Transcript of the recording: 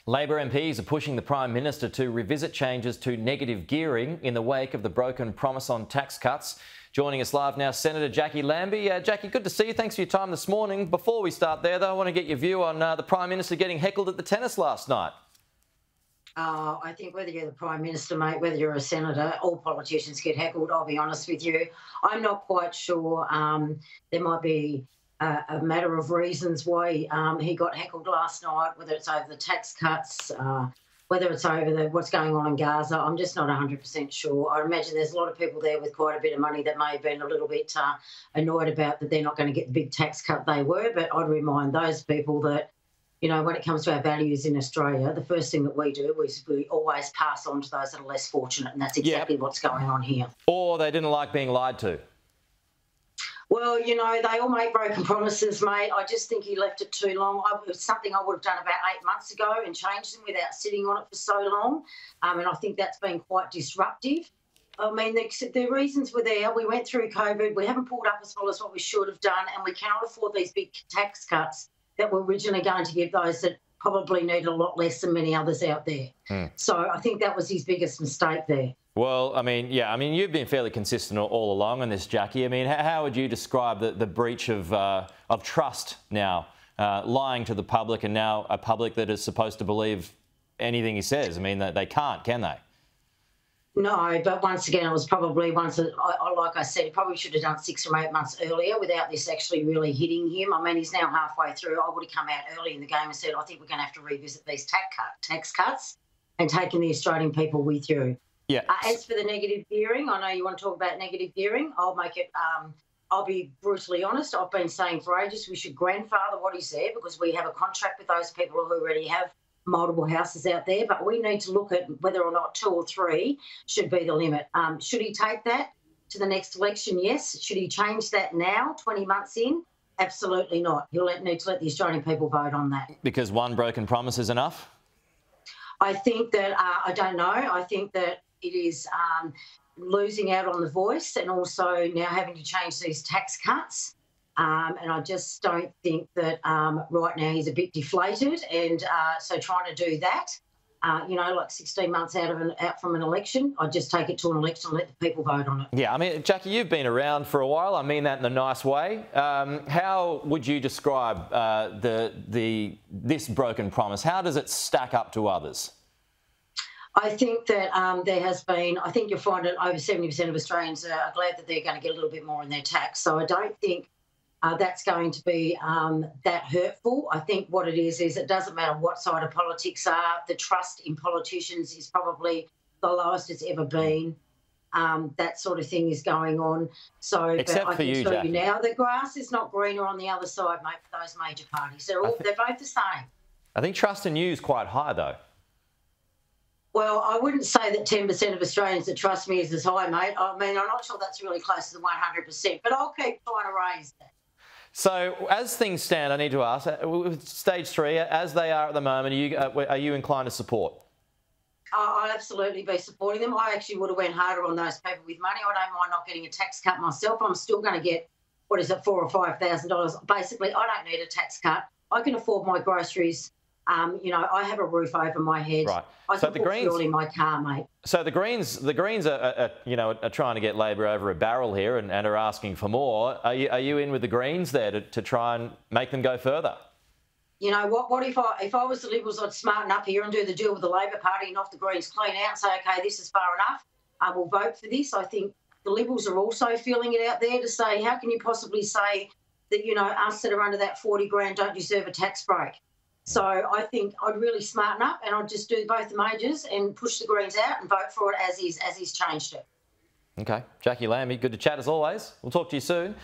Labor MPs are pushing the Prime Minister to revisit changes to negative gearing in the wake of the broken promise on tax cuts. Joining us live now, Senator Jacqui Lambie. Jacqui, good to see you. Thanks for your time this morning. Before we start there, though, I want to get your view on the Prime Minister getting heckled at the tennis last night. I think whether you're the Prime Minister, mate, whether you're a senator, all politicians get heckled, I'll be honest with you. I'm not quite sure. There might be a matter of reasons why he got heckled last night, whether it's over the tax cuts, whether it's over what's going on in Gaza. I'm just not 100% sure. I imagine there's a lot of people there with quite a bit of money that may have been a little bit annoyed about that they're not going to get the big tax cut they were. But I'd remind those people that, you know, when it comes to our values in Australia, the first thing that we do is we always pass on to those that are less fortunate, and that's exactly what's going on here. Or they didn't like being lied to. Well, you know, they all make broken promises, mate. I just think he left it too long. It was something I would have done about 8 months ago and changed them without sitting on it for so long. And I think that's been quite disruptive. I mean, the reasons were there. We went through COVID. We haven't pulled up as well as what we should have done, and we cannot afford these big tax cuts that were originally going to give those that probably need a lot less than many others out there. So I think that was his biggest mistake there. Well, I mean, you've been fairly consistent all along on this, Jacqui. I mean, how would you describe the breach of trust now, lying to the public, and now a public that is supposed to believe anything he says? I mean, they can't, can they? No, but once again, it was probably like I said, he probably should have done 6 or 8 months earlier without this actually really hitting him. I mean, he's now halfway through. I would have come out early in the game and said, I think we're going to have to revisit these tax cuts and taking the Australian people with you. Yeah. As for the negative gearing, I know you want to talk about negative gearing. I'll make it. I'll be brutally honest. I've been saying for ages we should grandfather what he's there because we have a contract with those people who already have multiple houses out there. But we need to look at whether or not 2 or 3 should be the limit. Should he take that to the next election? Yes. Should he change that now, 20 months in? Absolutely not. He'll need to let the Australian people vote on that. Because one broken promise is enough? I think that, I don't know. I think that it is losing out on the voice and also now having to change these tax cuts. And I just don't think that right now he's a bit deflated. And so trying to do that, you know, like 16 months out from an election, I'd just take it to an election and let the people vote on it. Yeah, I mean, Jacqui, you've been around for a while. I mean that in a nice way. How would you describe this broken promise? How does it stack up to others? I think that there has been, I think you'll find that over 70% of Australians are glad that they're going to get a little bit more in their tax. So I don't think that's going to be that hurtful. I think what it is it doesn't matter what side of politics are, the trust in politicians is probably the lowest it's ever been. That sort of thing is going on. So except I for can you, tell Jacqui. you now, the grass is not greener on the other side, mate, for those major parties. They're both the same. I think trust in you is quite high, though. Well, I wouldn't say that 10% of Australians that trust me is as high, mate. I mean, I'm not sure that's really close to the 100%, but I'll keep trying to raise that. So, as things stand, I need to ask, with stage 3, as they are at the moment, are you inclined to support? I'll absolutely be supporting them. I actually would have went harder on those people with money. I don't mind not getting a tax cut myself. I'm still going to get, what is it, $4,000 or $5,000. Basically, I don't need a tax cut. I can afford my groceries. You know, I have a roof over my head. Right. I can put fuel in my car, mate. So the Greens are trying to get Labor over a barrel here and are asking for more. Are you in with the Greens there to try and make them go further? You know what? If I was the Liberals, I'd smarten up here and do the deal with the Labor Party and knock the Greens clean out and say, okay, this is far enough. We'll vote for this. I think the Liberals are also feeling it out there to say, how can you possibly say that, you know, us that are under that 40 grand don't deserve a tax break? So I think I'd really smarten up and I'd just do both the majors and push the Greens out and vote for it as he's changed it. Okay. Jacqui Lambie, good to chat as always. We'll talk to you soon.